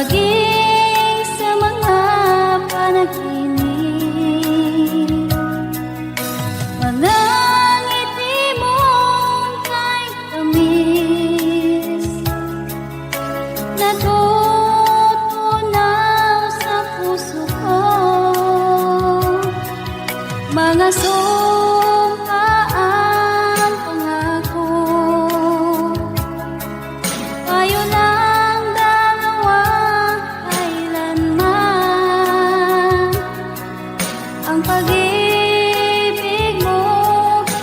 maging sa mga panaginip. Manangiti mong kay tamis, natutunaw sa puso ko. Mga sumpaang pangako, tayo lang dalawa kailanman. Ang pag-ibig mo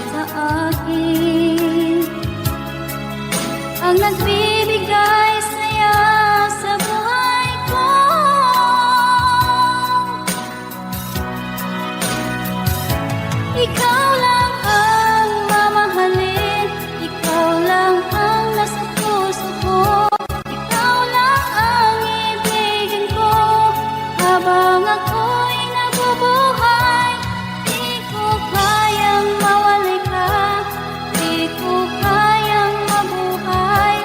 sa akin ang nagbibigay saya sa buhay ko. Ikaw lang ang mamahalin, ikaw lang ang nasa puso ko. Ikaw lang ang ibigin ko habang ako'y nabubuhay. Di ko kayang mawalay ka, di ko kayang mabuhay,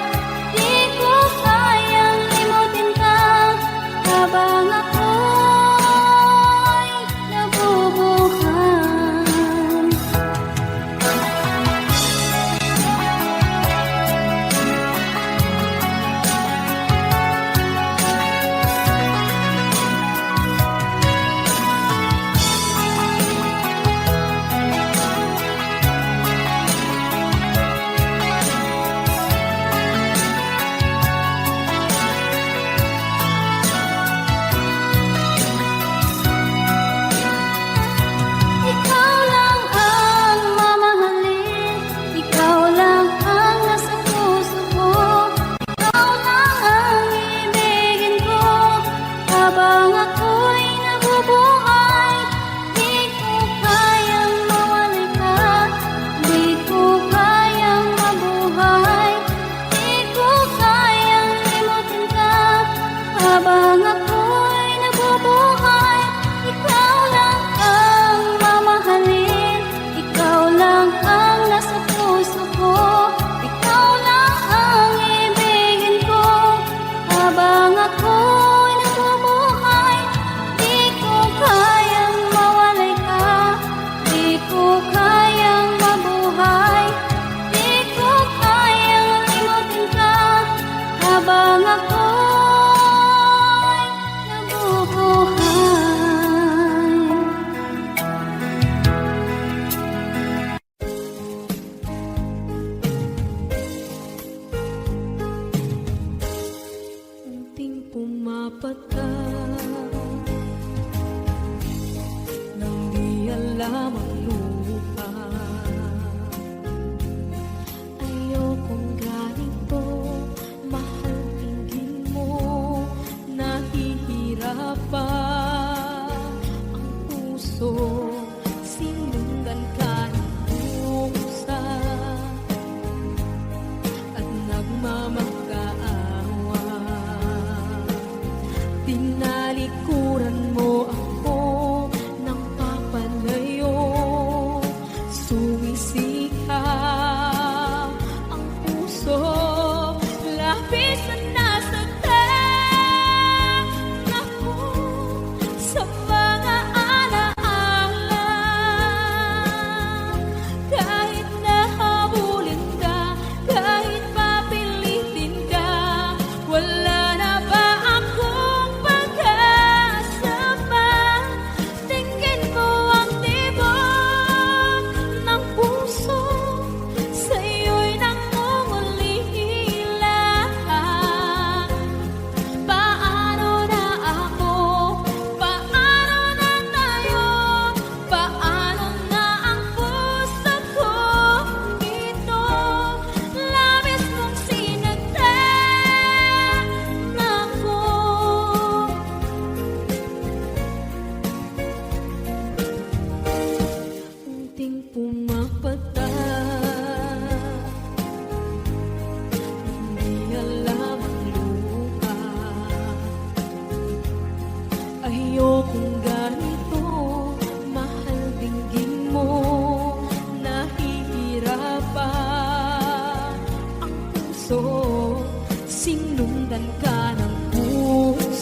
di ko kayang limutin ka habang ako'y nabubuhay. Ikaw lang ang mamahalin, ikaw lang ang nasa puso ko. Ikaw lang ang ibigin ko habang ako'y nabubuhay. Di ko kayang mawalay ka, di ko kayang mabuhay, di ko kayang limutin ka habang ako'y nabubuhay. Ikaw lang ang mamahalin, ikaw lang ang nasa puso ko. Ikaw lang ang ibigin ko habang ako'y nabubuhay. Di ko kayang mawalay ka, di ko kayang mabuhay, di ko kayang limutin ka habang ako'y nabubuhay. Unting pumapat ka nang di alam ang lupa. Ayokong ganito, mahal, tingin mo, nahihirapan ang puso. Sinundan ka ng pusa at nagmamakaawa. Tinalikuran mo ako ng papalayo, sumisikap ang puso. Labis na nasaktan ako sa mga alaala. Kahit nahabulin ka, kahit papilitin ka, wala na ba akong pag-asa pa? Tingin ko ang tibok ng puso, sa'yo'y nangungulila. Paano na ako? Paano na tayo? Paano na ang puso ko ito? Labis mong sinaktan ako. Unting pumapata, hindi alam ang lupa. Ayokong ganito, mahal, dinggin mo, nahihirapan ang puso. Sinundan ka ng puso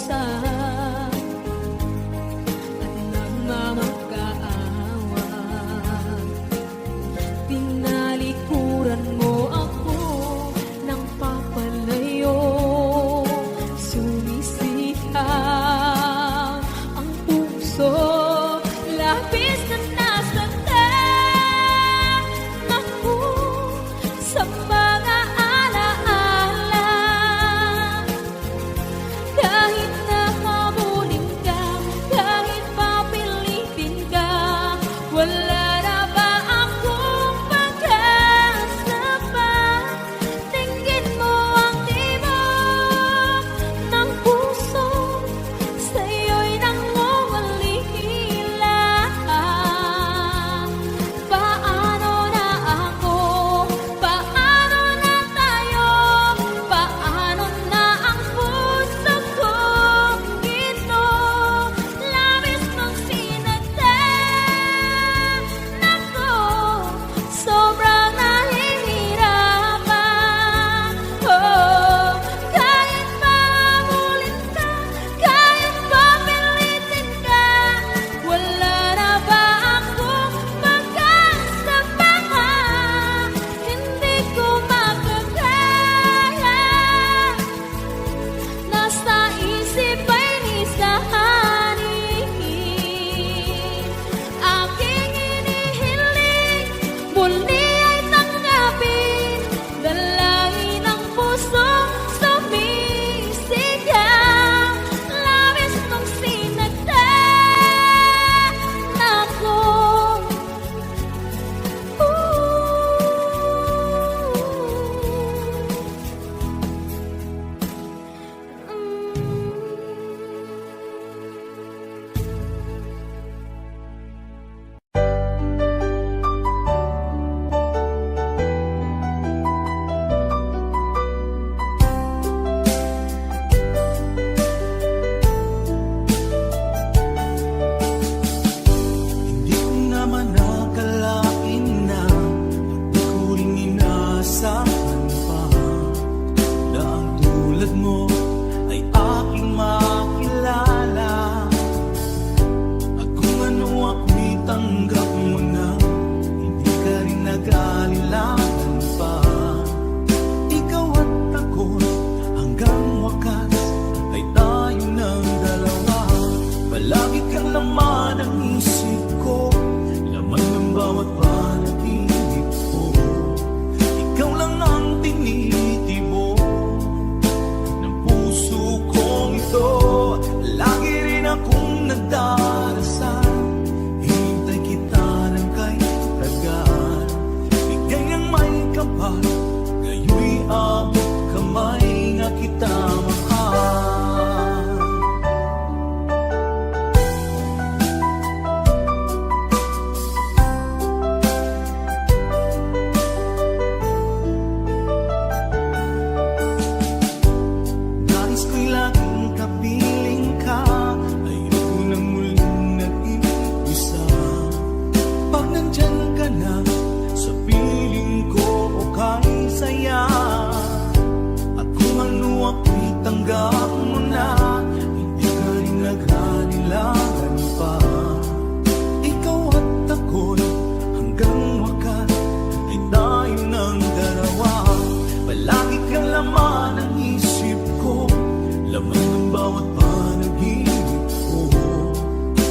bawat panaginip ko.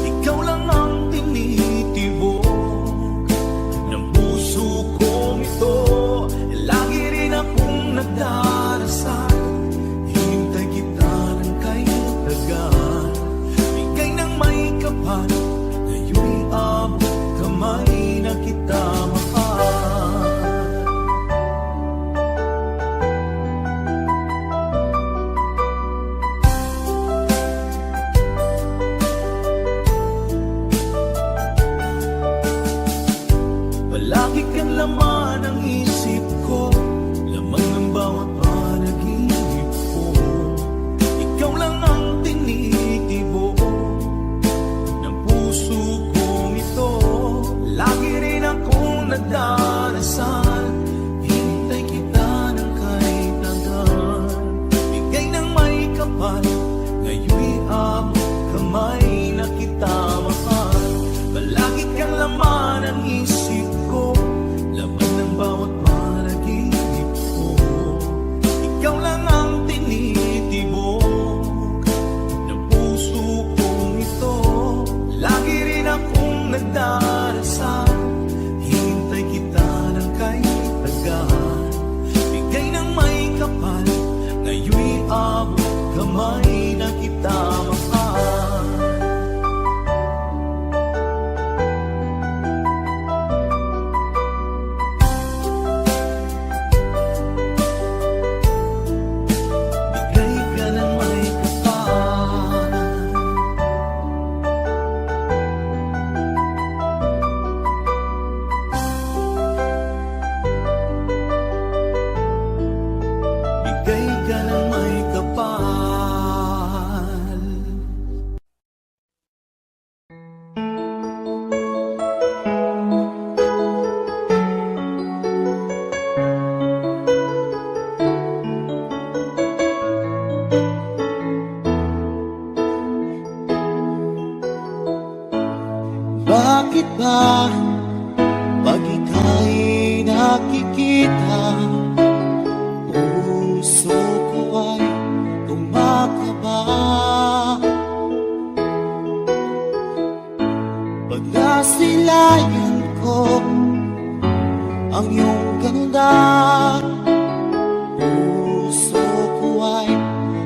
Ikaw lang ang tinitibok ng puso kong ito. Lagi rin akong nagdarasal, hintay kita ng kay tagal. Bigay ng may kapal, ngayon'y abot kamay na kita mahal. Palagi kang laman ng isip ko, lamang ng bawat panaginip ko. Ikaw lang ang tinitibok ng puso kong ito. Lagi rin akong nagdarasal, hintay kita ng kay tagal. Bigay ng may kapal, ngayon'y abot kamay na kita mahal. Palagi kang laman ng isip ko, laman ng bawat panaginip ko. Ikaw lang ang tinitibok ng puso kong ito. Lagi rin akong nagdarasal, hintay kita ng kay tagal. Bigay ng may kapal, ngayon'y abot kamay na kita mahal. Bigay ka ng may kapal. Bigay ka ng may kapal. Bakit ba pag ika'y nakikita, puso ko ay kumakaba? Pag nasilayan ko ang iyong ganda, puso ko ay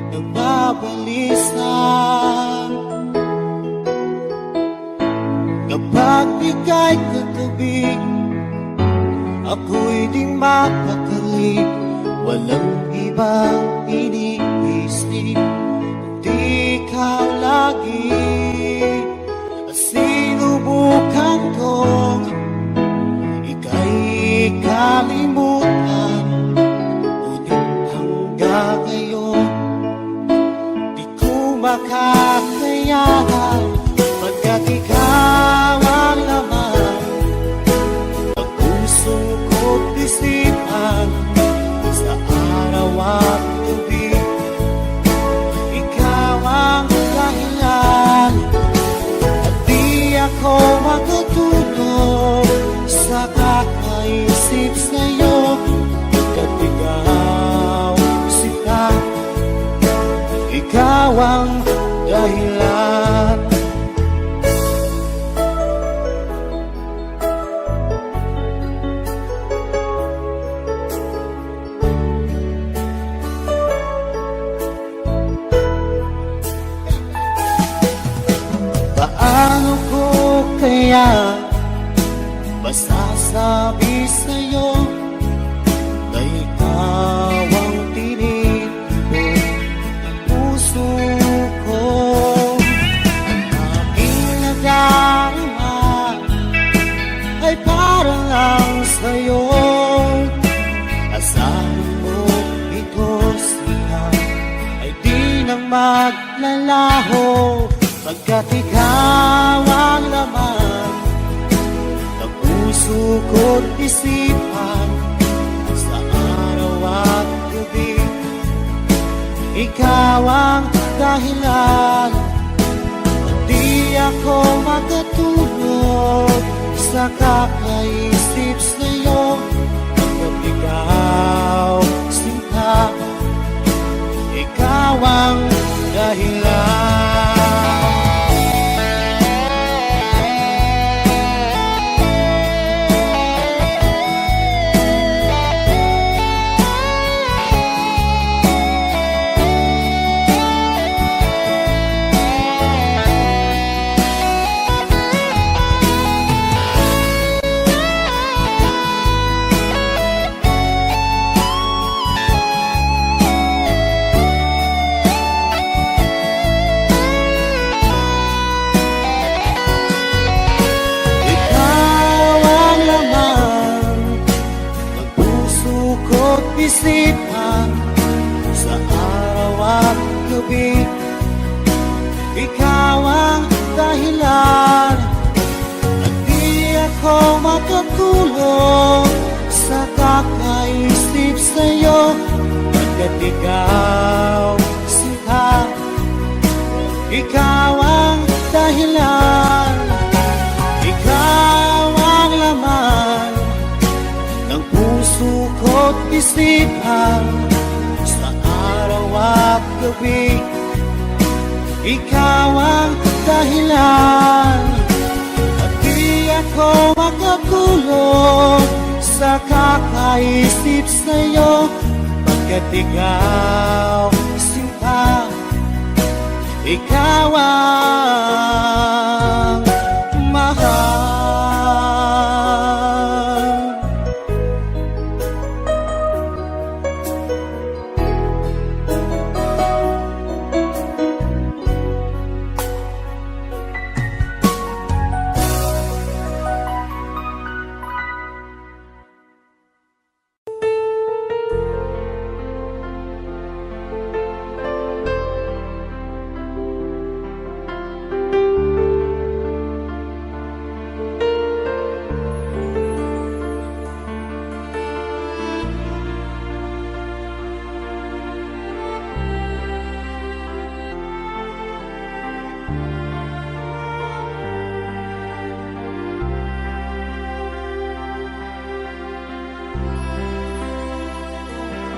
nagbabalisa. Kapag ika'y katabi, ako'y di mapakali. Walang ibang iniisip, kundi ikaw lagi. At sinubukan kong ika'y kalimutan, ngunit hanggang ngayon di ko makakayanan. Pagkat ikaw ang laman ng puso ko't isipan, sa araw at gabi ikaw ang dahilan. At di ako matutulog sa kakaisip sa'yo. Pagkat ikaw sila, ikaw ang dahilan. Paano ko kaya masasabi sa'yo na ikaw ang tinitibok ng puso ko? Ang aking nadarama ay para lang sa'yo. Asahan mo ito sila ay di na maglalaho. Pagkat ikaw ang laman ng puso ko't isipan, sa araw at gabi ikaw ang dahilan. Di ako makatulog sa kakaisip sa'yo. Pagkat ikaw sinta, ikaw ang dahilan. Ikaw ang laman ng puso ko't isipan sa araw at gabi. Ikaw ang dahilan at di ako makatulog sa kakaisip sa'yo, pagkat ikaw sinta. Ikaw ang dahilan, ikaw ang laman ng puso ko't isipan sa araw at gabi. Ikaw ang dahilan at di ako makatulog sa kakaisip sa'yo, pagkat ikaw sinta. Ikaw ang mahal.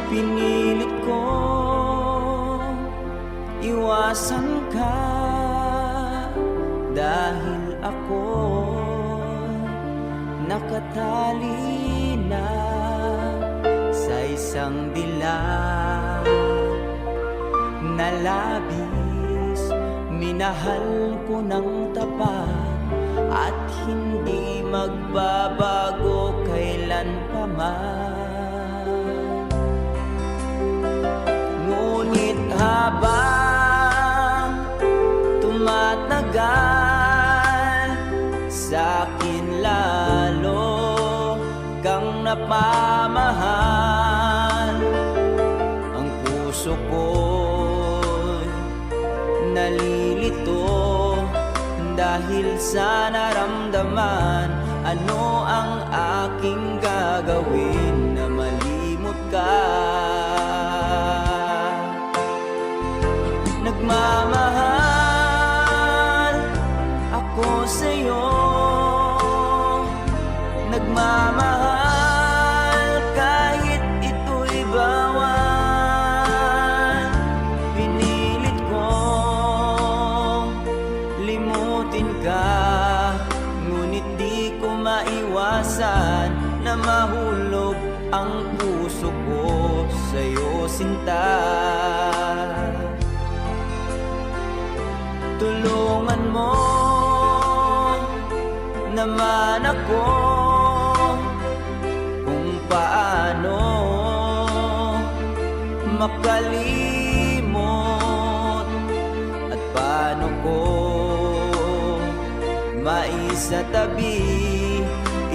Pinilit ko iwasan ka dahil ako nakatali na sa isang dilag na labis. Minahal ko ng tapat at hindi magbabago kailan pa man. Ngunit habang tumatagal, sa'kin lalo kang napamahal. Ang puso ko'y nalilito dahil sa naramdaman. Ano ang aking gagawin na malimot ka? Nagmamahal ako sa'yo, nagmamahal kahit ito'y bawal. Pinilit kong limutin ka, ngunit di ko maiwasan na mahulog ang puso ko sa'yo, sinta. Tulungan mo naman ako kung paano makalimot at paano ko maisatabi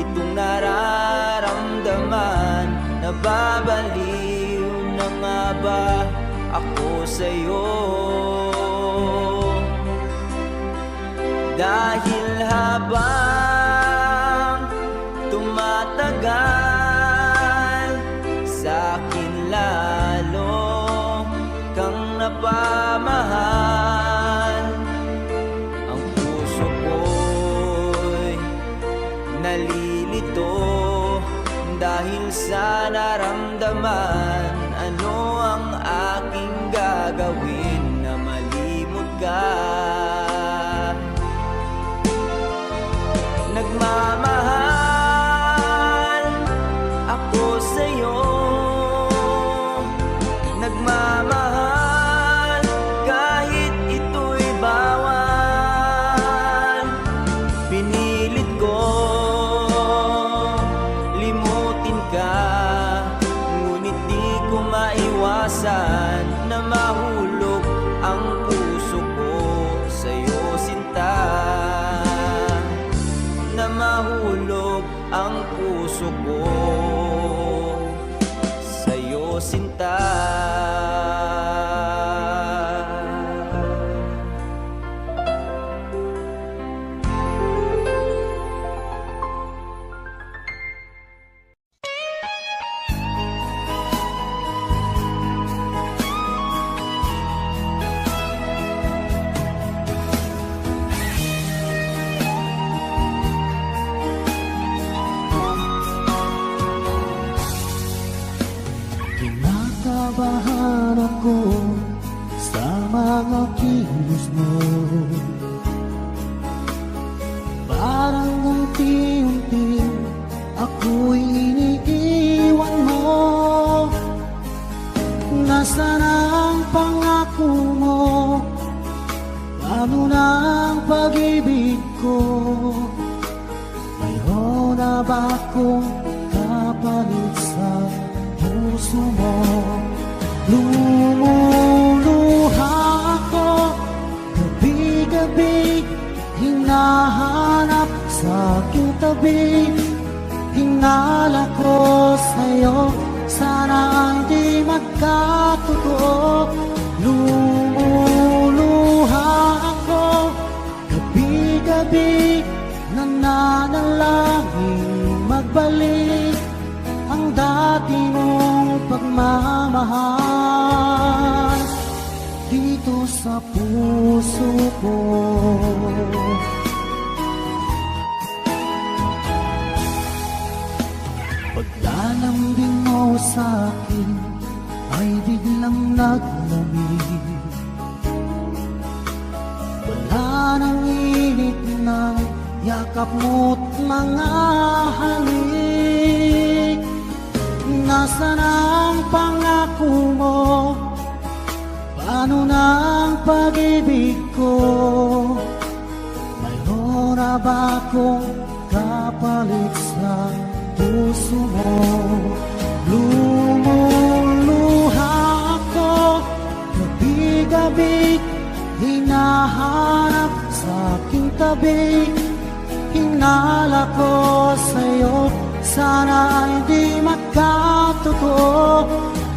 itong nararamdaman. Nababaliw na nga ba ako sa'yo? Dahil habang tumatagal, sa'kin lalo kang napamahal. Ang puso ko'y nalilito dahil sa naramdaman. Ano ang aking gagawin na mali kilos mo. Parang unti-unti ako'y iniiwan mo. Nasaan ang pangako mo? Paano na ang pag-ibig ko? Mayroon na ba akong kapalit sa puso mo? Lumuluha ako gabi-gabi, hinahanap sa aking tabi. Hinala ko sa'yo, sana hindi magkatotoo. Lumuluha ako gabi-gabi, nananalangin magbalik ang dati mong pagmamahal dito sa puso ko. Paglalambing mo sa'kin ay biglang naglamig. Wala nang init ng yakap mo't mga halik. Nasaan ang pangako mo? Paano na ang pag-ibig ko? Mayroon na ba akong kapalit sa puso mo? Lumuluha ako gabi-gabi, hinahanap sa aking tabi. Hinala ko sa'yo, sana hindi magkatotoo.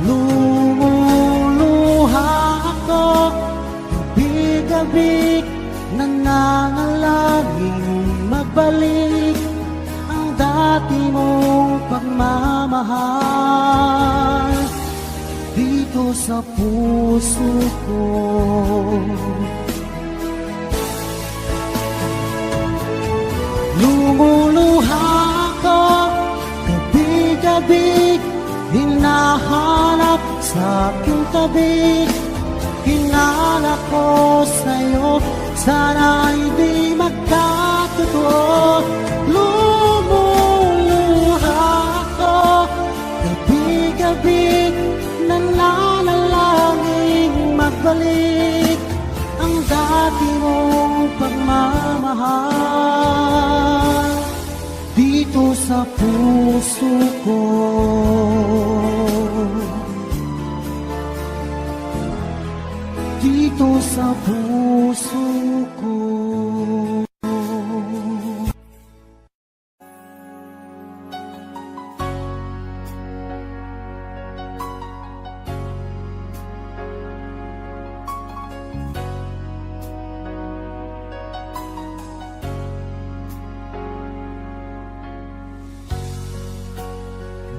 Lumuluha ako gabi-gabi, nananalangin magbalik ang dati mong pagmamahal dito sa puso ko. Lumuluha ako gabi-gabi, hinahanap sa aking tabi. Hinala ko sa'yo, sana hindi magkatotoo. Lumuluha ako gabi-gabi, nananalangin magbalik ang dati mong pagmamahal dito sa puso ko. Dito sa puso ko.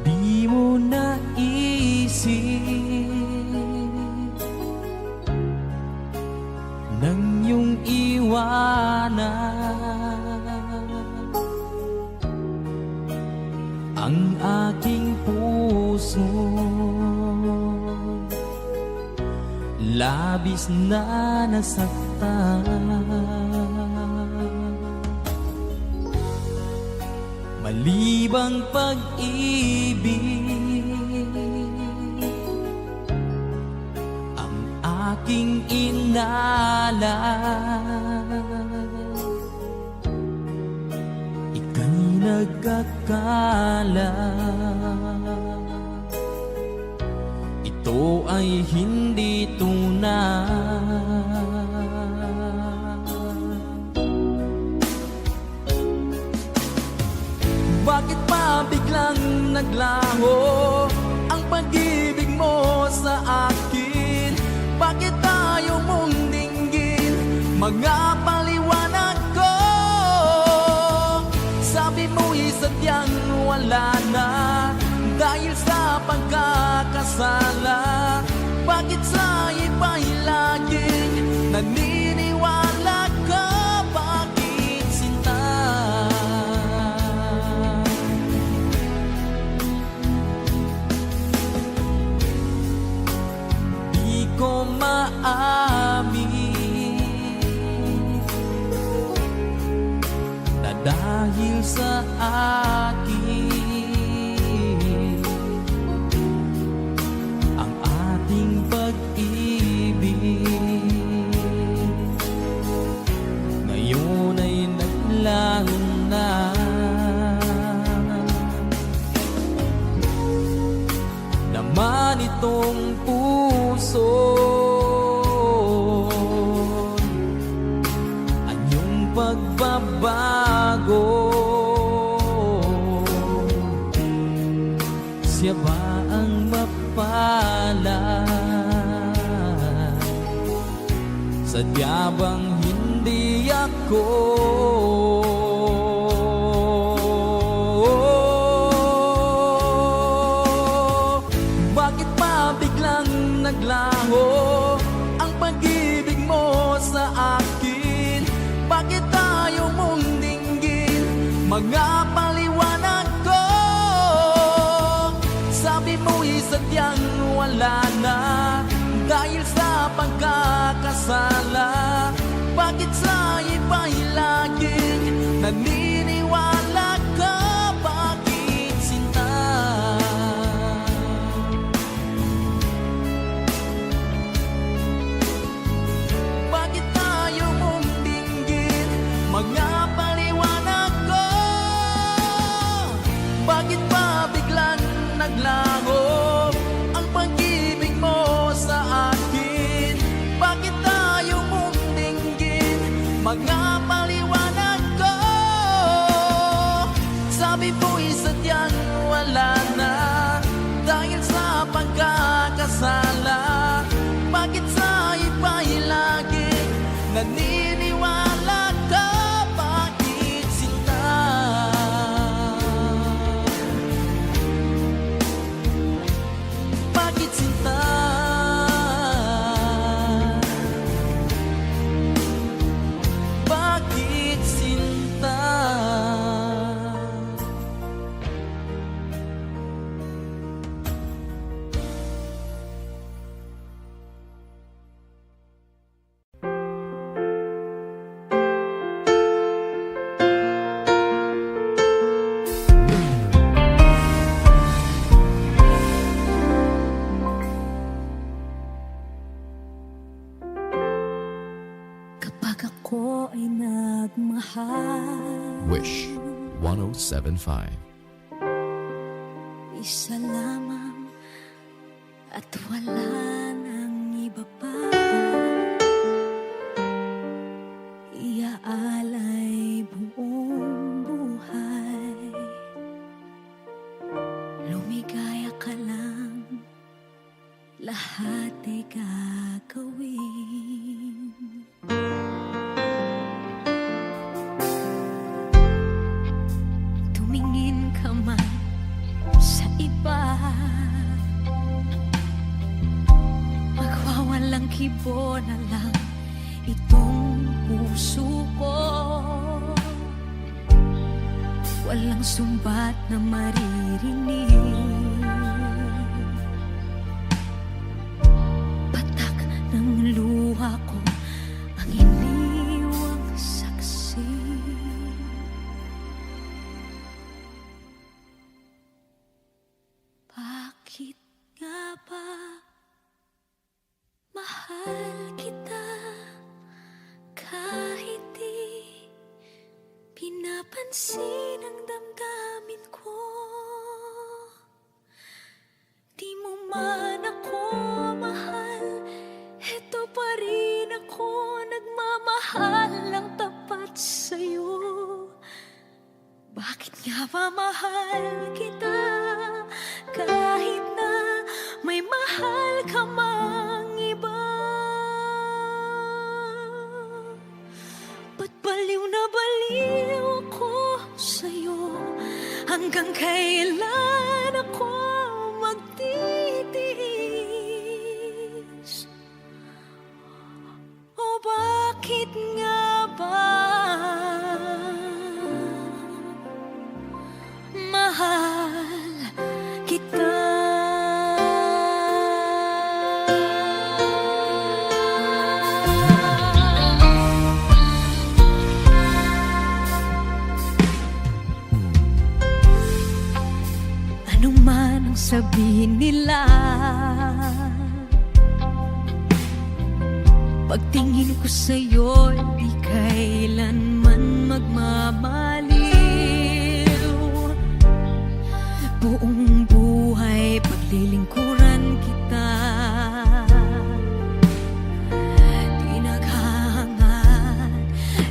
Di mo naisip nang iyong iwanan ang aking puso, labis na nasaktan. Malibang pag-ibig ang aking inalan. Ika'y nagkakala, ito ay hindi tunay. Bakit pa biglang naglaho ang pag-ibig mo sa akin? Bakit tayo mong dinggin mga paliwanag ko? Sabi mo'y sadyang wala na dahil sa pagkakasala. Bakit sa iba'y laging naniniwala ka? Bakit sinta? Di ko maamin dahil sa akin ang ating pag-ibig. Ngayon ay naglaho na. Naman itong puso anyong pagbabago. Siya ba ang mapalad? Sadya bang hindi ako? Bakit ba biglang naglaho ang pag-ibig mo sa akin? Bakit tayo mong dinggin mga paliwanag ko? Sabi mo'y sadyang wala na dahil sa pagkakasala. Bakit sa iba'y laging naniniwala ka? Bakit sinta? Bakit tayo mong dinggin mga paliwanag ko? Bakit ba biglang naglaho ang pag-ibig mo sa akin? Bakit tayo mong dinggin mga paliwanag ko? Sabi mo'y sadyang wala na dahil sa pagkakasala. Bakit sa iba'y laging naniniwala ka? Bakit sinta? Bakit sinta? Bakit sinta? Kapag ako ay nagmahal, Wish 1075. isa lamang at wala nang iba pa. Iaalay buong buhay, lumigaya ka lang, lahat ay gagawin. Tumingin ka man sa iba, magwawalang kibo na lang itong puso ko. Walang sumbat na maririnig, patak ng luha ko ang iniwang saksi. Bakit nga ba mahal kita kahit di pinapansin ang damdamin ko? Di mo man ako mahal, eto pa rin ako nagmamahal ng tapat sa'yo. Bakit nga ba mahal kita kahit na may mahal ka mang iba? Ba't baliw na baliw ako sa'yo? Hanggang kailan ako magtitiis? O bakit nga ba mahal kita? sabihin nila. Pagtingin ko sa'yo, di kailanman magmamaliw. Buong buhay paglilingkuran kita, di naghahangad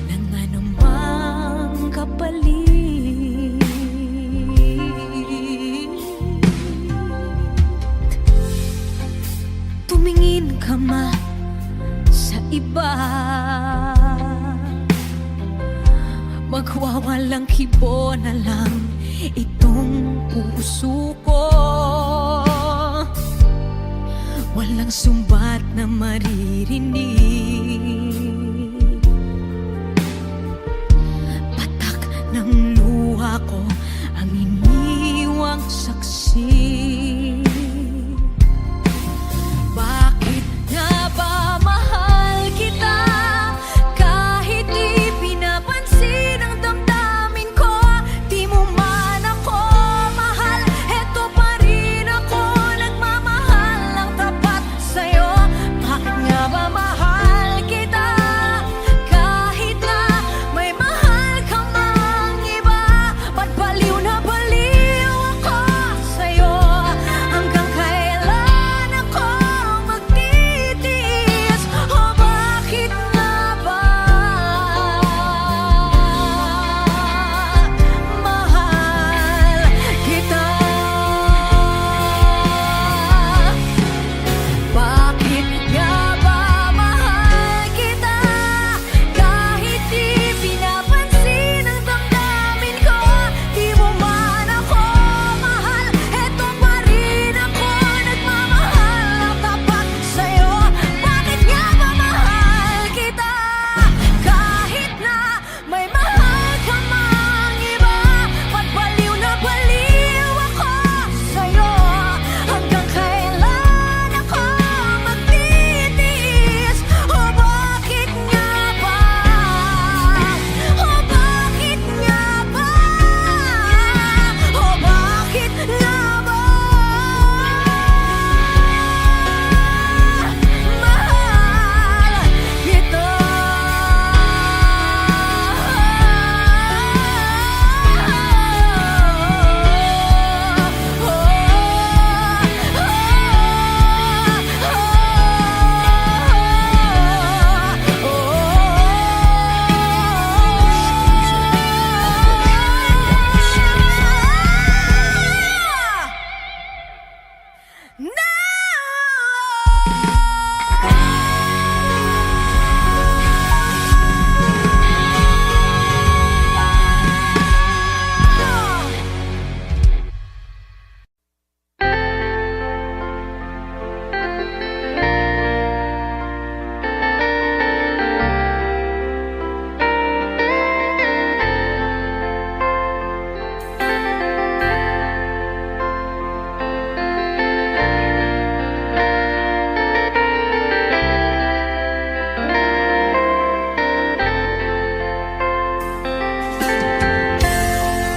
ng anumang kapalit. Tumingin ka man sa iba, magwawalang kibo na lang itong puso ko. Walang sumbat na maririnig, patak ng luha ko ang iniwang saksi. Bakit nga ba mahal kita kahit di pinapansin ang damdamin ko? Di mo man ako mahal, eto pa rin ako nagmamahal ng tapat sa'yo. Bakit nga ba mahal kita kahit na may mahal ka mang iba? Ba't baliw na baliw ako sa'yo? Hanggang kailan ako magtitiis? O bakit nga ba mahal kita? Bakit nga ba mahal kita kahit di pinapansin ang damdamin ko? Di mo man ako mahal, eto pa rin ako nagmamahal ng tapat sa'yo. Bakit nga ba mahal kita kahit na may mahal ka mang iba? Ba't baliw na baliw ako sa'yo? Hanggang kailan ako magtitiis? O bakit nga ba? O bakit nga ba? O bakit nga ba? Mahal kita.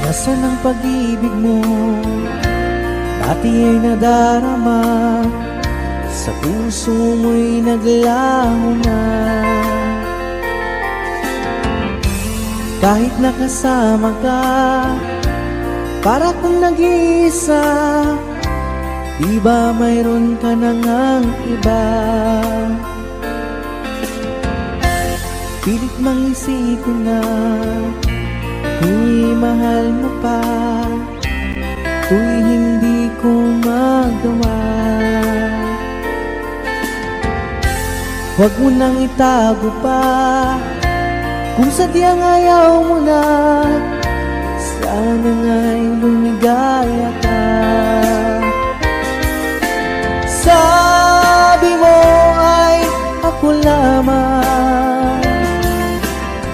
Nasaan ang pag-ibig mo? Dati ay nadarama, sa puso mo'y naglaho na. Kahit nakasama ka, para kung nag-iisa, di ba mayroon ka na ngang iba? Pilit mang isipin na kung mahal mo pa, to'y hindi ko magawa. Huwag mo nang itago pa, kung sadyang ayaw mo na, sana nga'y lumigaya ka. Sabi mo ay ako lamang,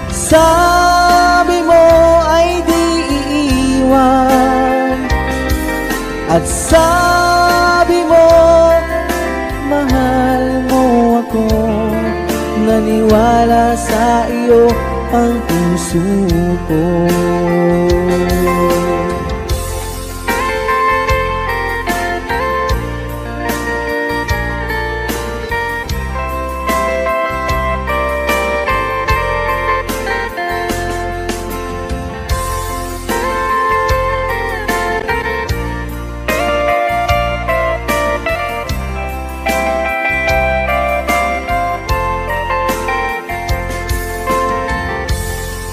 sabi mo ay di iiwan, at sabi mo mahal mo ako. Naniwala sa iyo ang puso ko.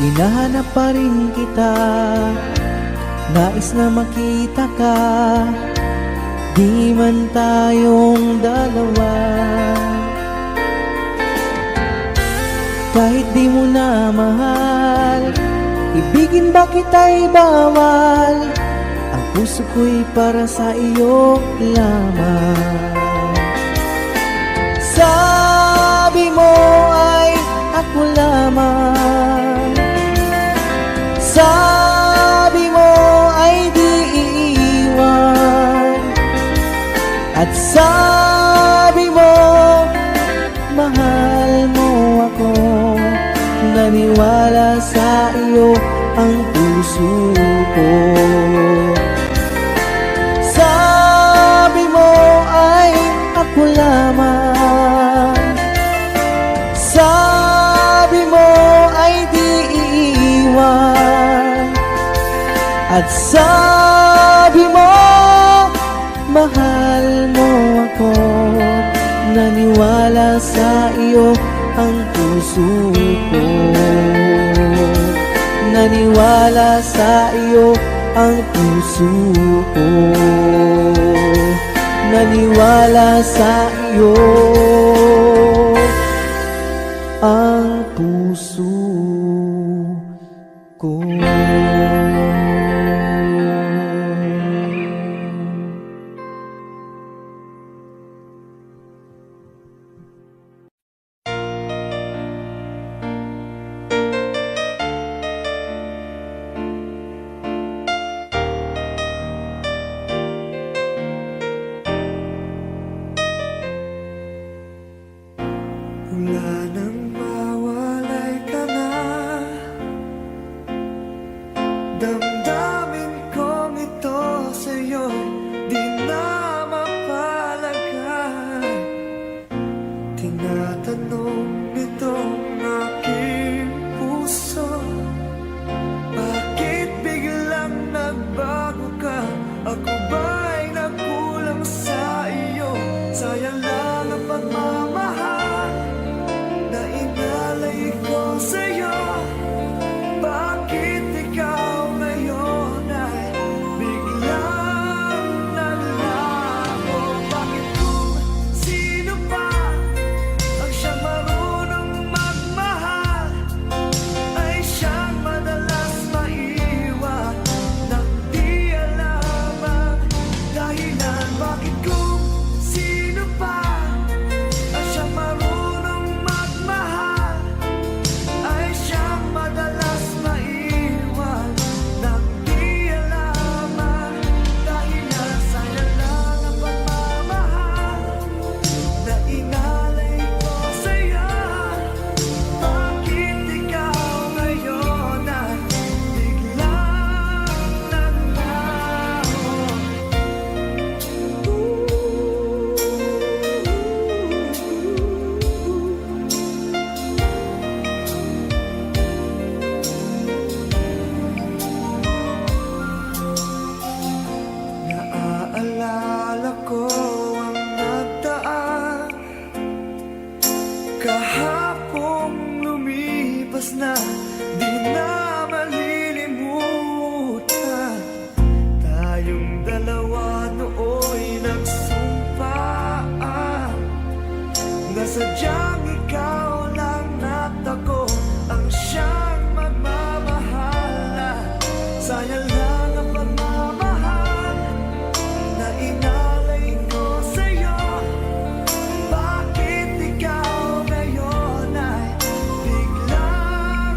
hinahanap pa rin kita. Nais na makita ka, di man tayong dalawa. Kahit di mo na mahal, ibigin ba kita'y bawal? Ang puso ko'y para sa iyo lamang. Sabi mo ay ako lamang, sabi mo ay di iiwan, at sabi mo mahal mo ako. Naniwala sa iyo ang puso ko. Sabi mo ay ako lamang, sabi mo ay di iiwan, at sabi mo mahal mo ako. Naniwala sa iyo ang puso ko. Naniwala sa iyo ang puso ko. Naniwala sa iyo ang puso ko. Wala nang mawalay ka na, damdamin kong ito sa'yo di na mapalagay. Tinatanong nitong aking puso, bakit biglang nagbago ka? Ako ba'y nagkulang sa iyo? Sayang lang ang pagmamahal na inalay ko sa'yo. Bakit ikaw ngayon ay biglang nalago? Bakit kung sino pa ang siyang marunong magmahal ay siyang madalas maiwan nang di alam ang dahilan? Bakit kung sino pa ang siyang marunong magmahal ay siyang madalas maiwan nang di alam ang dahilan? Sayang lang ang pagmamahal na inalay ko sa'yo. Bakit ikaw ngayon ay biglang naglaho? Naaalala ko ang nagdaan, kahapong lumipas na, di na malilimutan. Tayong dalawa nooy nagsumpaan na sadyang ikaw lang at ako ang siyang magmamahalan. Sayang lang ang pagmamahal na inalay ko sa'yo. Bakit ikaw ngayon ay biglang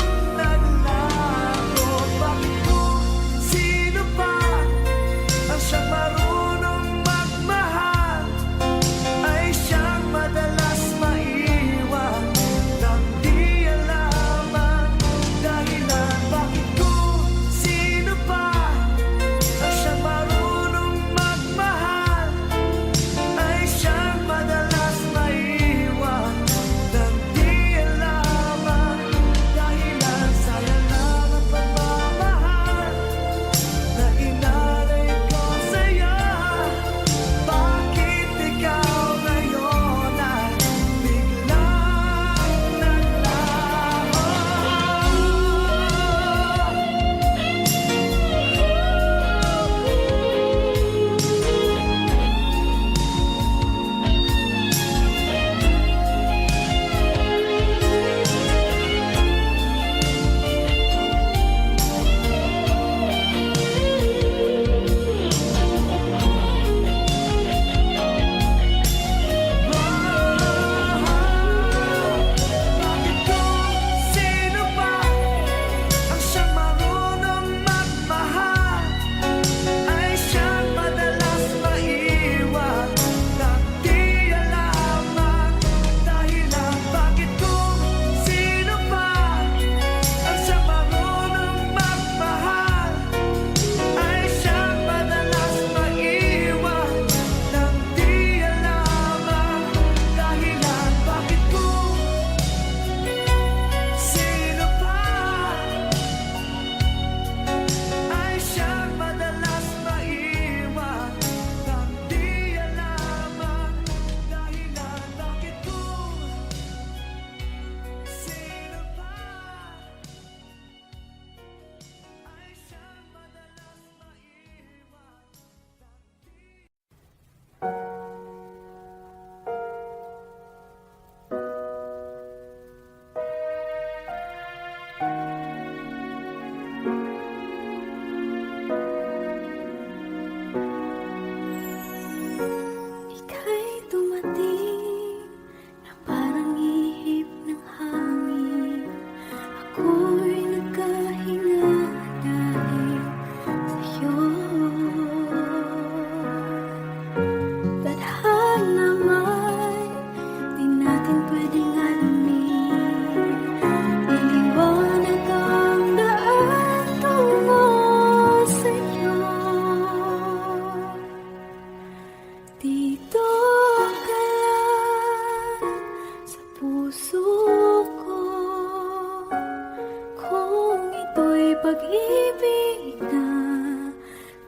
pag-ibig na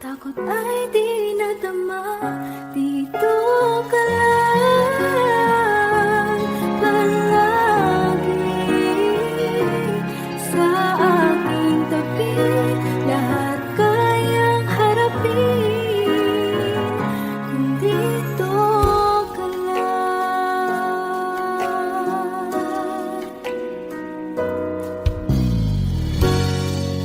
takot ay di nadama. Dito ka lang palagi sa aking tabi. Lahat kayang harapin kung dito ka lang.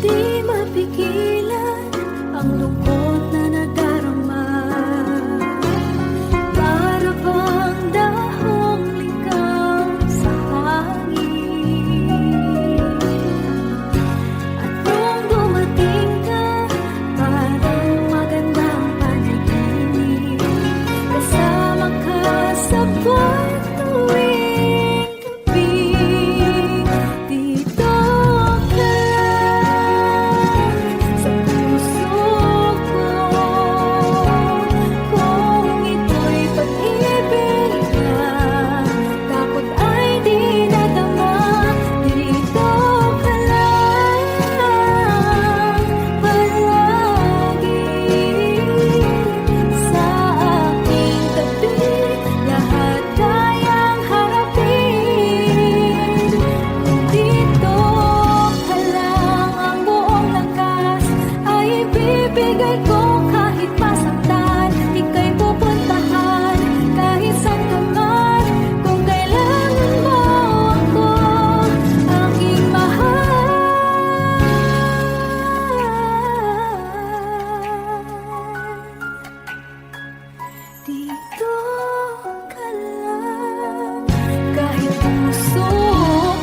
Di mapigilan ang lungkot na nadarama. Para bang dahong ligaw sa hangin. At nung dumating ka, parang magandang panaginip. Kasama ka sa buwan tuwing gabi. Dito ka lang sa puso ko. Kung ito'y pag-ibig na takot ay di nadama. Dito ka lang palagi sa aking tabi. Lahat kayang harapin kung dito ka lang. Ang buong lakas ay ibibigay ko kahit masaktan. Ika'y pupuntahan kahit saan ka man. Kung kailangan mo ako, aking mahal. Dito ka lang. Kahit puso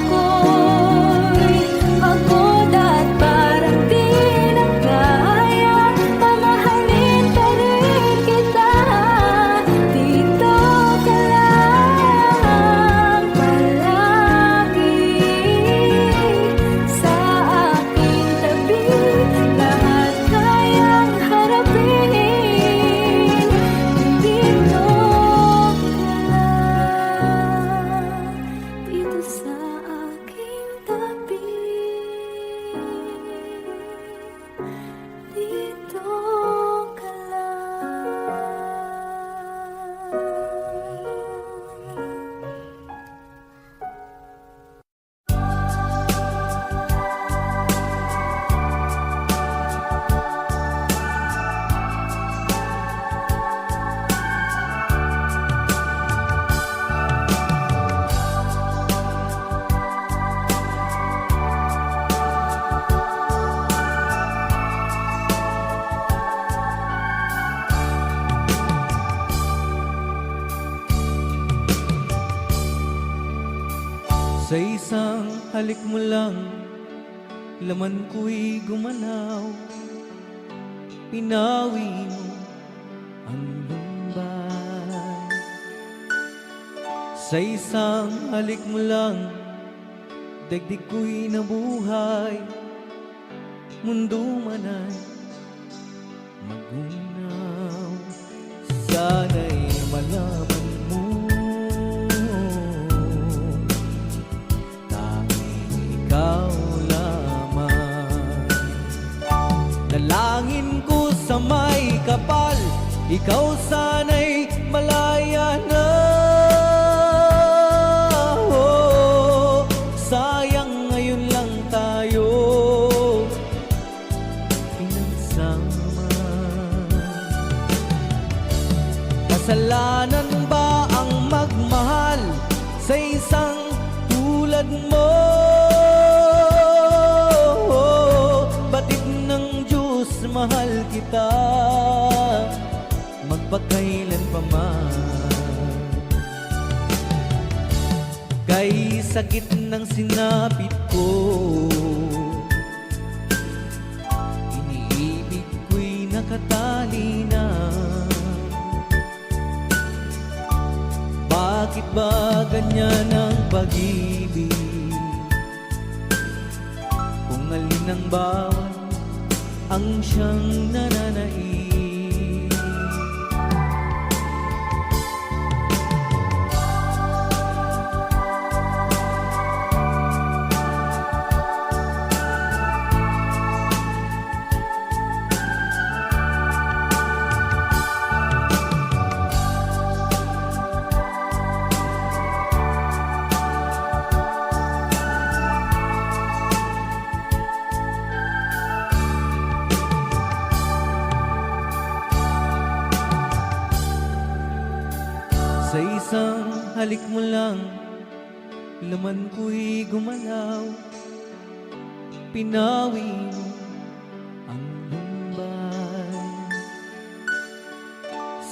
ko'y pagod at parang di na kaya, mamahalin pa rin kita. Dito ka lang palagi sa aking tabi. Lahat kayang harapin kung dito ka lang. Dito sa aking tabi. Dito ka lang. Sa isang halik mo lang, laman ko'y gumalaw. Pinawi mo ang lumbay. Sa isang halik mo lang, dagdig ko'y nabuhay. Mundo man ay magunaw. Sana'y malaman mo, tanging ikaw lamang. Dalangin ko sa may kapal, ikaw sana'y malaya na. Oh, sayang ngayon lang tayo pinagsama. Kasalanan ba ang magmahal sa isang tulad mo? Batid ng Diyos, mahal kita magpakailan pa man. Kay sakit ng sinapit ko, iniibig ko'y nakatali na. Bakit ba ganyan ang pag-ibig? Kung alin ang bawat ang siyang nananaig. halik mo lang, laman ko'y gumalaw. Pinawi mo ang lumbay.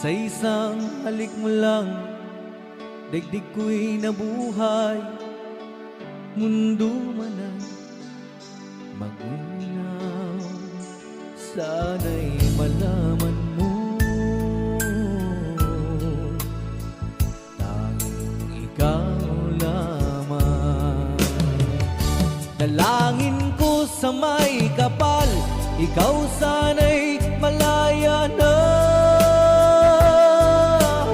Sa isang halik mo lang, daigdig ko'y nabuhay. Mundo man ay magunaw, sana'y malaman mo, tanging ikaw lamang. Dalangin ko sa may kapal, ikaw sana'y malaya na.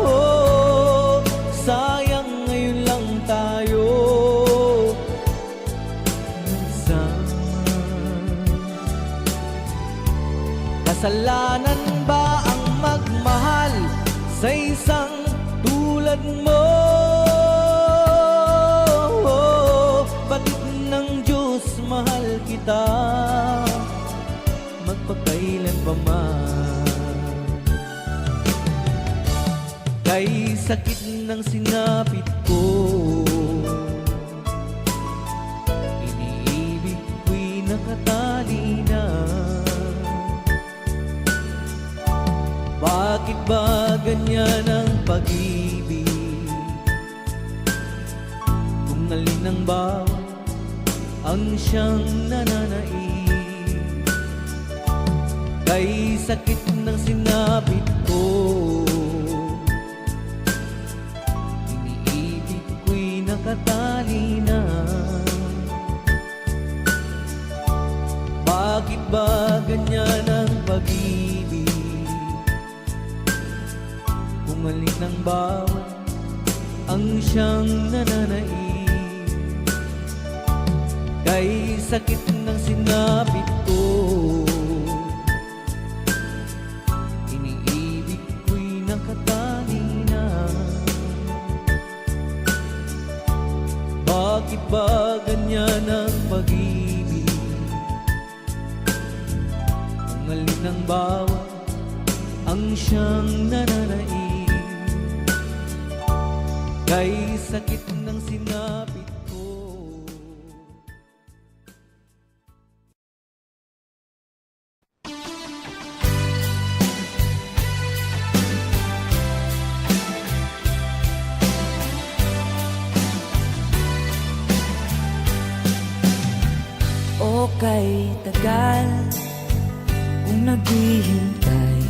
Oh, sayang ngayon lang tayo nagsama. Kasalanan ba ang magmahal sa isang tulad mo? Bakit ng Diyos mahal kita magpakailan pa man? Kay sakit ng sinapit ko, iniibig ko'y nakatali na. Bakit ba ganyan ang pag-ibig? Kung alin ang bawat ang siyang nananaig. Kay sakit ng sinapit ko, iniibig ko'y nakatali na. Bakit ba ganyan ang pag-ibig? Kung alin ang bawat ang siyang nananaig. Kay sakit ng sinapit ko, iniibig ko'y nakatali na. Bakit ba ganyan ang pag-ibig? Kung alin ang bawat ang siyang nananaig. Kay sakit ng sinapit ko. O kay tagal kung naghihintay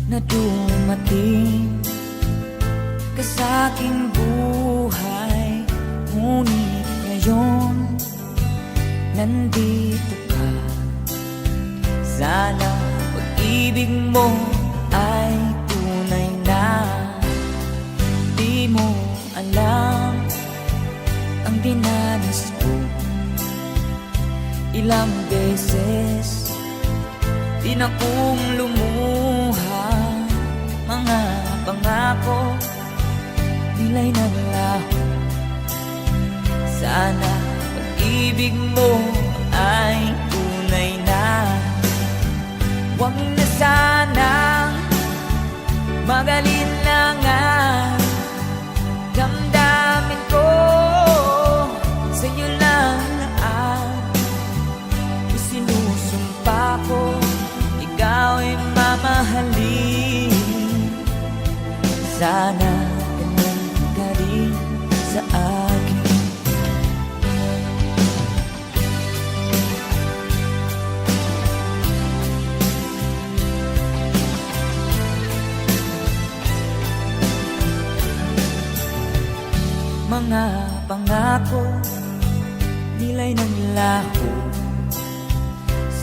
na dumating ka sa aking buhay. Ngunit ngayon nandito ka. Sana pag-ibig mo ay tunay na. Di mo alam ang dinanas ko. Ilang beses di na kong lumuha. Mga pangako nila'y naglaho. Sana pag-ibig mo ay tunay na. Huwag na sanang magalinlangan. Damdamin ko sa'yo lang lahat. Isinusumpa ko ikaw ay mamahalin. Sana ganun ka rin sa akin. Mga pangako nila'y naglaho.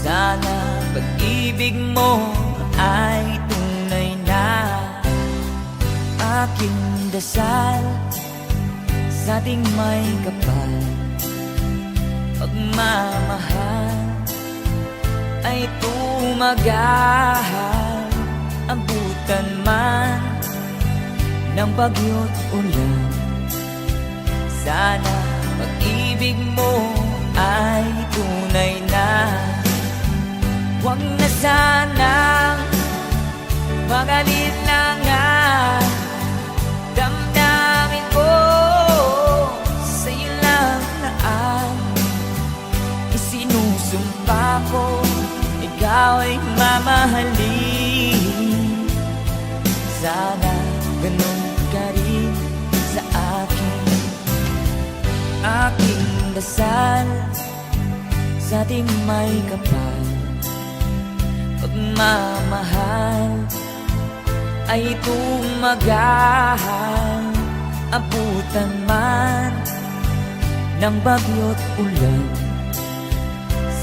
Sana pag-ibig mo ay tunay na. Aking dasal sa ating may kapal, pagmamahal ay tumagahal. Abutan man ng bagyo't ulan. Sana pag-ibig mo ay tunay na. Huwag na sanang magalinlangan. Damdamin pangako, ikaw ay mamahalin. Sana ganun ka rin sa akin. Aking dasal sa ating may kapal, pagmamahal ay tumagahal. Abutan man ng bagyo't ulan,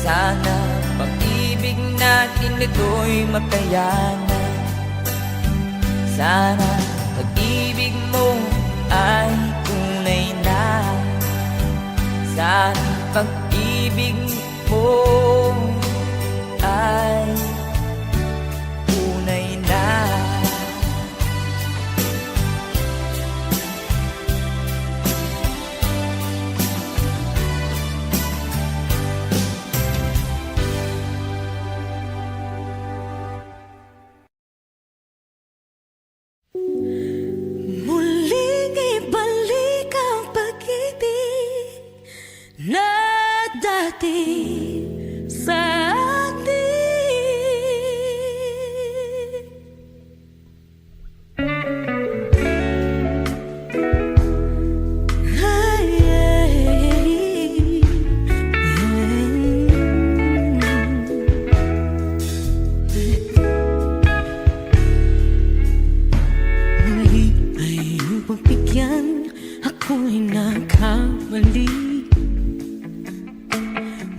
sana pag-ibig natin ito'y makayanan. Sana pag-ibig mo ay tunay na. Sana pag-ibig mo ay tunay na. Muling ibalik ang pag-ibig na dati sa atin. Ay, muli ay iyong pagbigyan, ako'y nagkamali.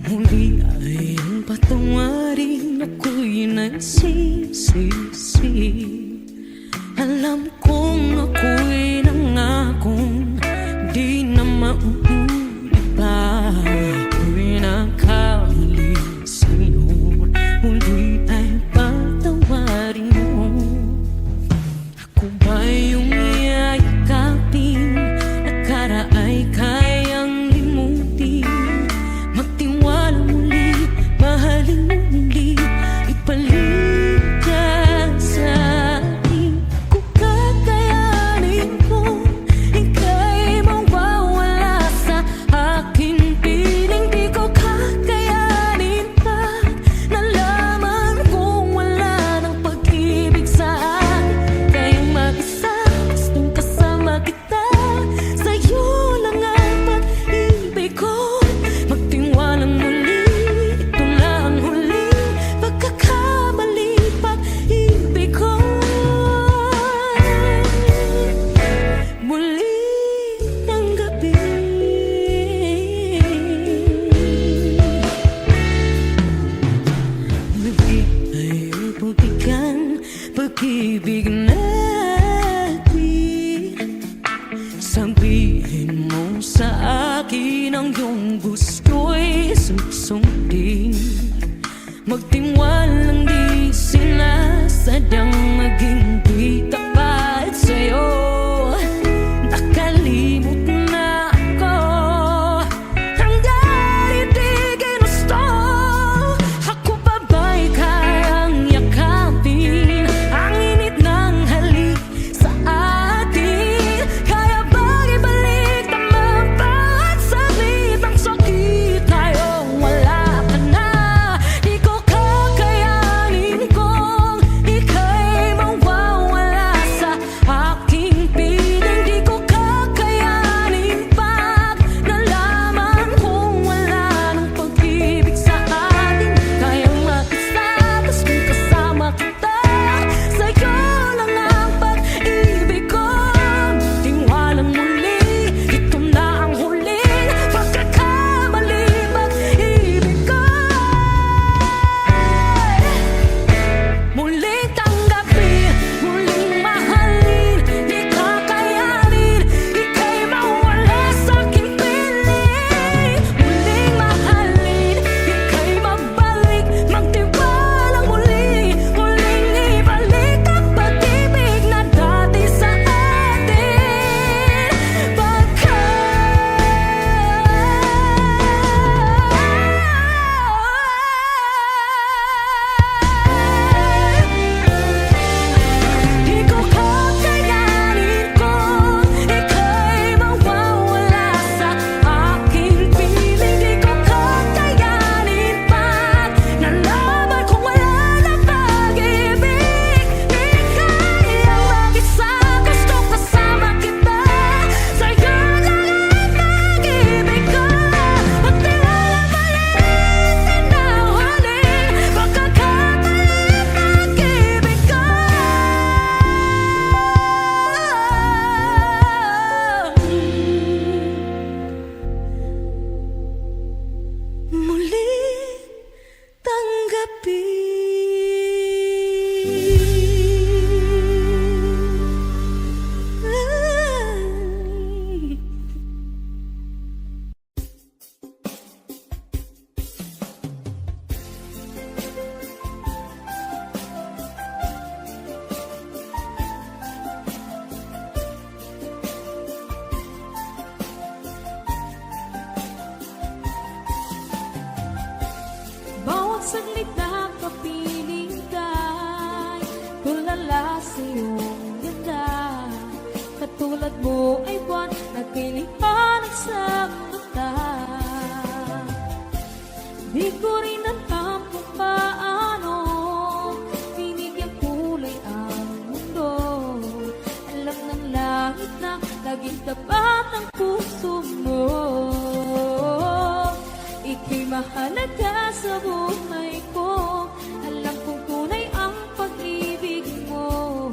Muli ay iyong patawarin, ako'y nagsisisi. Alam kong ako'y nangakong di na mauulit pa. Ako'y nagkamali sa'yo, muli ay patawarin mo. Ako ba yung iyayakapin, nakaraay kayang limutin? Magtiwala muli, mahalin mo muli, ibalik ka sa akin. Kung kakayanin ko, ika'y mawawala sa akin. Piling di ko kakayanin pa, nalaman kong wala ng pag-ibig sa akin. Kayong mag-isa, gustong kasama kita, sa'yo lang ang pag-ibig ko. Magtiwalang muli, ito na ang huling pagkakamali, pag-ibig ko. Muli ng gabi, muli ay iyong pagbigyan, pag-ibig natin. Sabihin mo sa akin ang iyong gusto'y susundin. Magtiwalang di sinasadyang maging di tapat sa'yo. Nakalimot na ako, hanggang di ginusto. Ako pa ba'y kayang yakapin ang init ng halik sa atin? Kaya bang ibalik tama bawat saglit ang sakit? Ngayong wala ka na, di ko kakayanin kung ika'y mawawala. saglit na kapiling ka'y tulala sa iyong ganda. Katulad mo ay buwan na kiliwanag sa mata. Di ko rin alam kung paano binigyan kulay ang mundo. Alam ng langit na laging tapat ang puso mo. Ika'y mahalaga sa buhay ko. Alam kong tunay ang pag-ibig mo.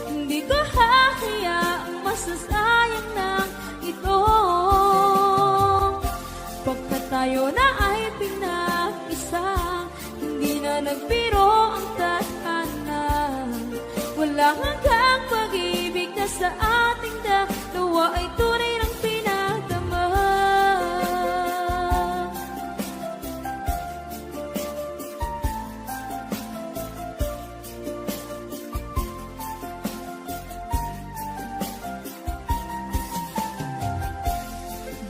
Hindi ko hahayaang masasayang ng ito. Pagkat tayo na ay pinag-isa, hindi na nagbiro ang tadhana. Walang hanggang pag-ibig na sa ating dalawa ay tunay ng pinagdama.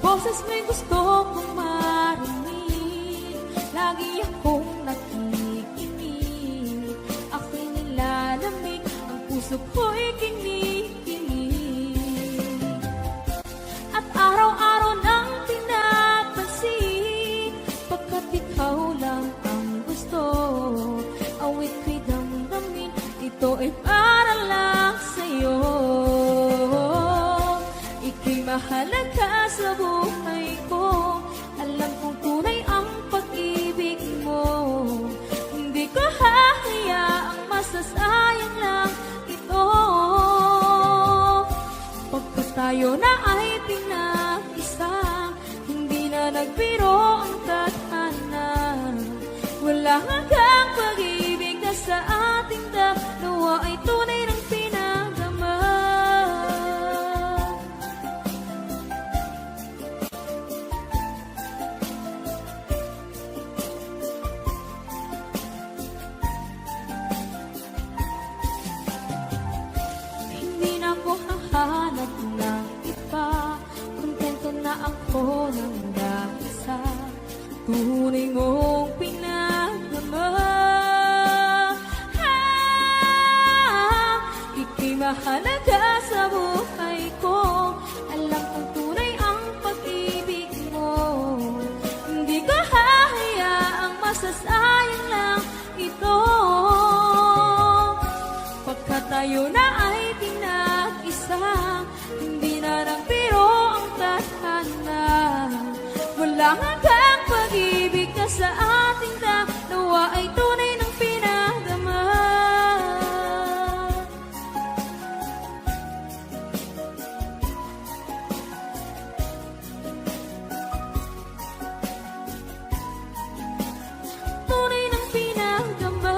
Boses may gusto kong marinig, lagi akong nakikinig. Ako'y nilalamig, ang puso ko'y kinikilig. At araw-araw nang pinapansin, pagkat ikaw lang ang gusto. Awit ko'y damdamin, ito ay para lang sa'yo. Ika'y mahalaga sa buhay ko. Alam kong tunay ang pag-ibig mo. Hindi ko hahayaang masasayang lang ito. Pagkat tayo na ay pinag-isa, hindi na nagbiro ang tadhana. Wala hanggang pag-ibig na sa ating dalawa ay tunay ng pinagdama. Hindi na ako hahanap ng iba, kontento na ako ng dahil sa tunay mong pinagdama. Ika'y mahalaga sa buhay ko. Alam kong tunay ang pag-ibig mo. Hindi ko hahayaang masasayang lang ito. Pagkat tayo na ay pinag-isa, hindi na nagbiro ang tadhana. Wala hanggang pag-ibig na sa ating dalawa ay tunay ng pinagdama. Tunay ng pinagdama.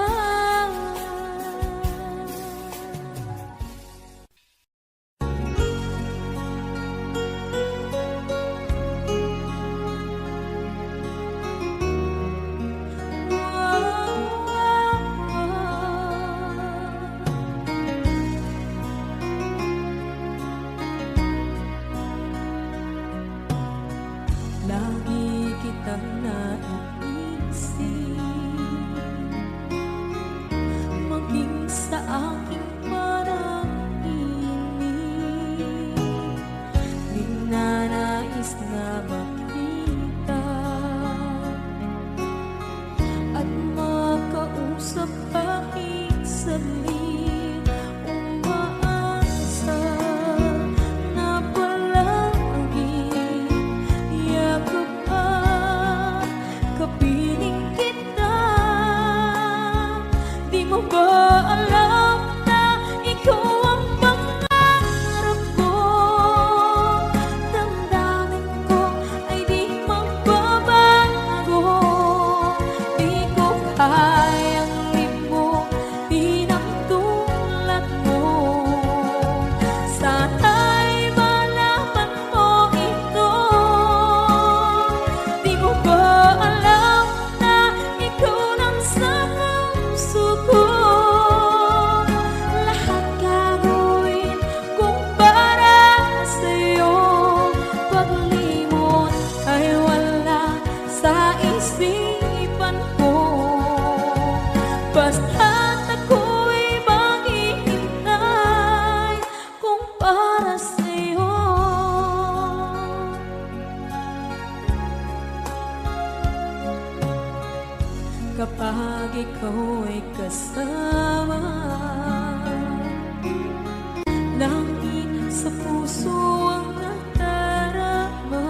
Lagi kitang naiisip, maging sa aking parang inig. Ninanais na makita at makausap kahit saglit. Umaasa na palagi yakap at kapiling kita. Di mo ba alam na ikaw ang pangarap ko? Damdamin ko ay di magbabago. Di ko kayang limutin ang tulad mo. Sana'y malaman mo ito. Di mo ba alam na ikaw lang sa puso ko? Lahat gagawin kung para sa'yo. Paglimot ay wala sa isipan ko. Basta't ako'y maghihintay kung para sa'yo. Kapag ikaw ay kasama, langit sa puso ang nadarama,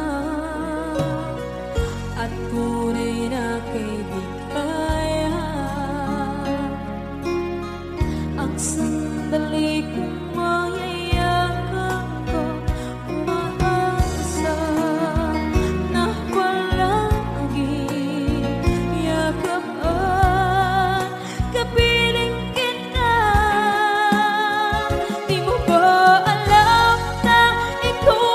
at tunay na kaibigan. Ang sandali kong mayayakap ko, umaasa na palaging yakapan, kapiling kita. Di mo ba alam na ikaw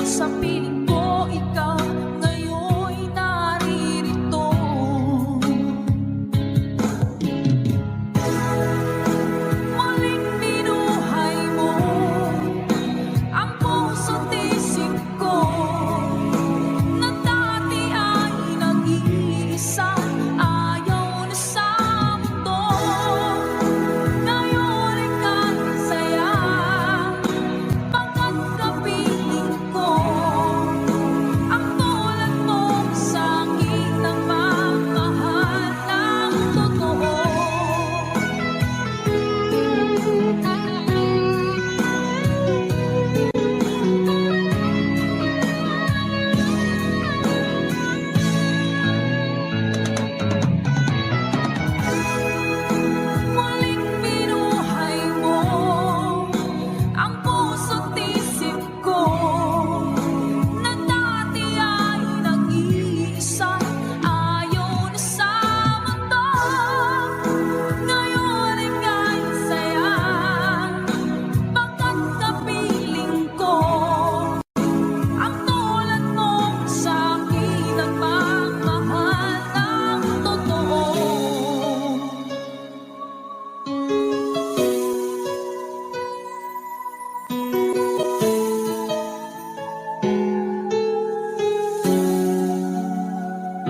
sa piling ko, ikaw ngayon'y naririto. Muling binuhay mo ang puso't isip ko, na dati ay nag-iisa, ayaw na sa mundo. Ngayon ika'y saya, pagkat kapiling ko ang tulad mo sa aking nagmamahal ng totoo. Muling binuhay mo ang puso't isip ko, na dati ay nag-iisa, ayaw na sa mundo. Ngayon ika'y saya, pagkat kapiling ko ang tulad mo sa aking nagmamahal ng totoo.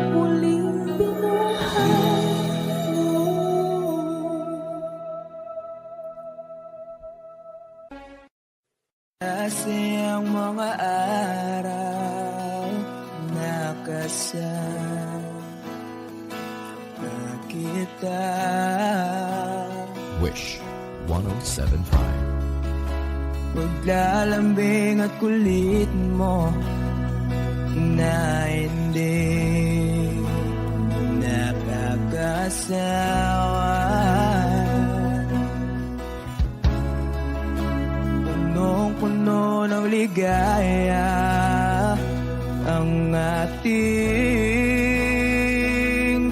Muling binuhay mo. Kasi ang mga araw nakasama kita. Wish 1075. Paglalambing at kulit mo na hindi nakakasawa. Punong-puno ng ligaya ang ating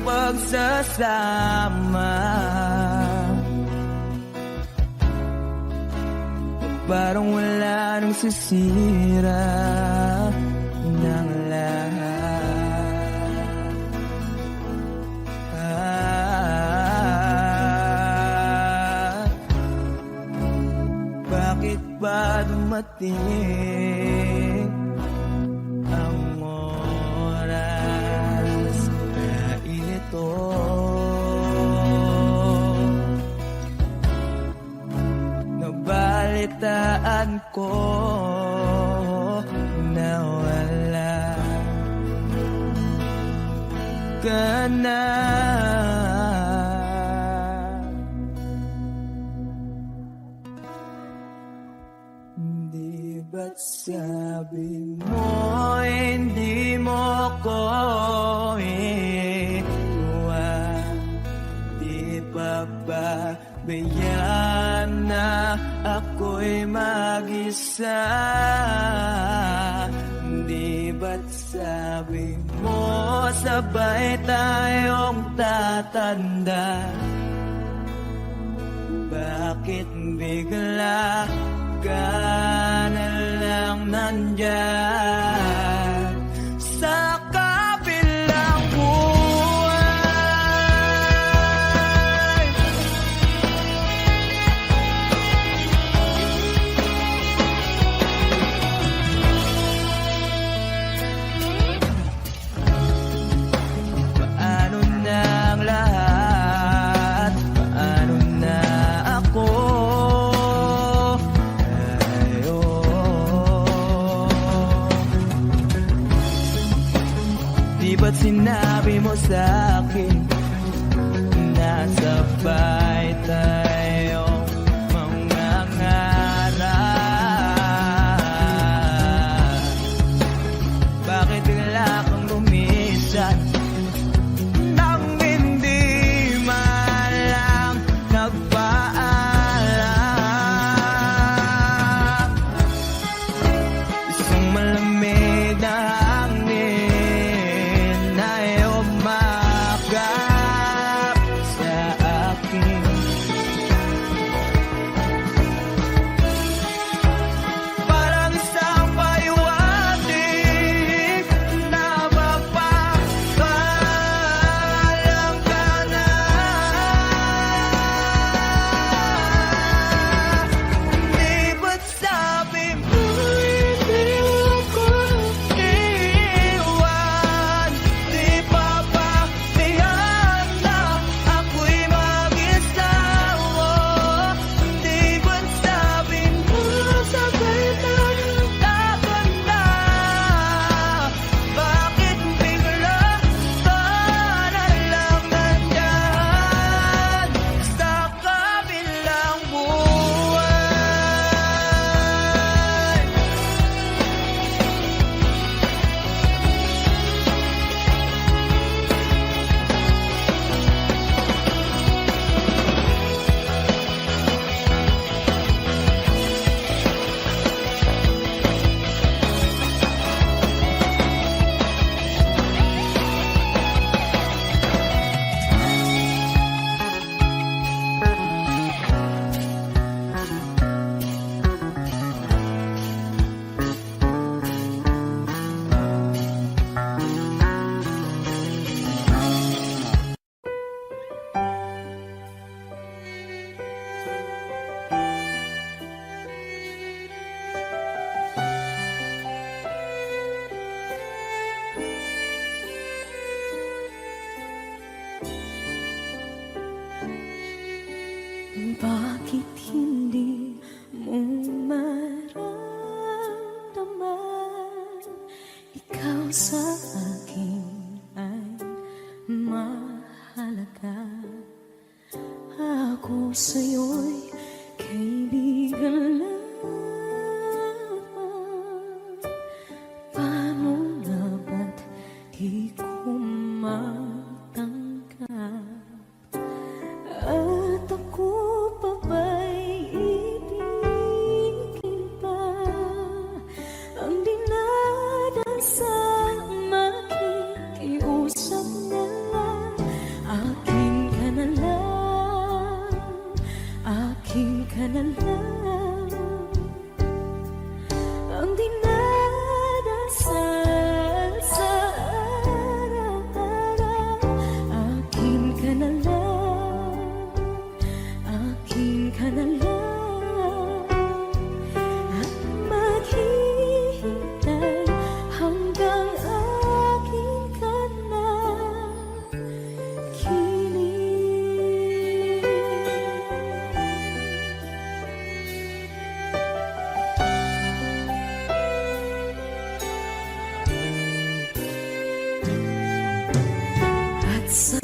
pagsasama. Parang wala nang sisira ng lahat. Bakit ba dumating ang oras na ito? Nabalitaan ko na wala ka na. Di ba't sabi mo hindi mo ko iwan? Di pa ba bayaan na ako'y mag-isa? Di ba't sabi mo sabay tayong tatanda? Bakit bigla ka na lang nandyan sa kabilang buhay? Paano na ang lahat? Paano na ako? Di ba't sinabi mo sa'kin na sabay tayong mangangarap? Bakit bigla kang lumisan nang hindi man lang nagpaalam? Isang malamig na hangin ay umakap sa akin. ikaw sa akin ay mahalaga. Ako sa'yo'y kaibigan lamang. Paano nga ba't di ko matanggap? At ako pa ba'y ibigin pa? Ang dinadasal makikiusap na lang. Akin ka na lang, akin ka na lang. Ang dinadasal sa araw-araw. Akin ka na lang, akin ka na lang. At maghihintay hanggang akin ka na kilig. At sa